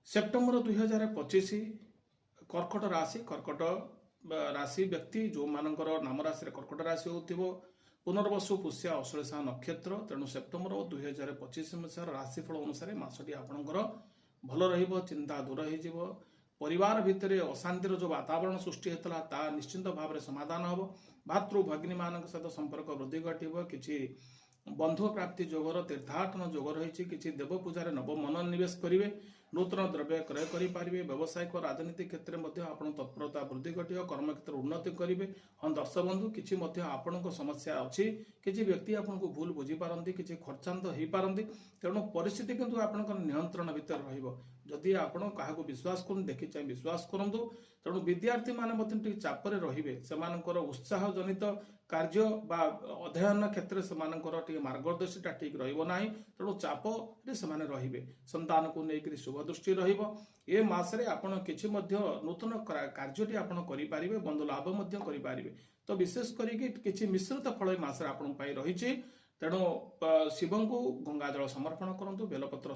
September 2025 कर्कट राशि व्यक्ति जो मानकर नाम राशि कर्कट राशि हो पुनर्वसु पुष्या अश्लेषा नक्षत्र तेणु सेप्टेम्बर 2025 मसीहार राशिफल अनुसार मासटी आपणकर भल चिंता दूर हो परिवार भितर अशांतिर जो वातावरण सृष्टि होता ता निश्चिंत भाव में समाधान हम भातृ भगिनी मान सहित संपर्क वृद्धि घटव कि बंधु प्राप्ति जोगर तीर्थाटन जोग रही कि देव पूजा नव मनोनिवेश करेंगे नूतन द्रव्य क्रय करेंगे व्यावसायिक राजनीति क्षेत्र में आप तत्परता वृद्धि घटव कर्म क्षेत्र उन्नति करेंगे। हाँ दर्शक बंधु किसी आपण समस्या अच्छी किसी व्यक्ति आपको भूल बुझीपारती किसी खर्चांत हो पारती तेणु परिस्थिति किंतु आपण नियंत्रण भितर रही आपण क्या विश्वास कर देखी चाहे विश्वास करूँ तेणु विद्यार्थी मैंने चापर रे से उत्साह जनित कार्य बा अध्ययन क्षेत्र से मार्गदर्शिता ठीक रहा तेणु चाप से रे संतान को लेकर शुभ दृष्टि रे मसरे आपण किसी नूतन कार्यटी आप करेंगे बंधु लाभ करेंगे तो विशेष करके मिश्रित फल मसरे आपण रही तेणु शिव को गंगाजल समर्पण करूँ बेलपत्र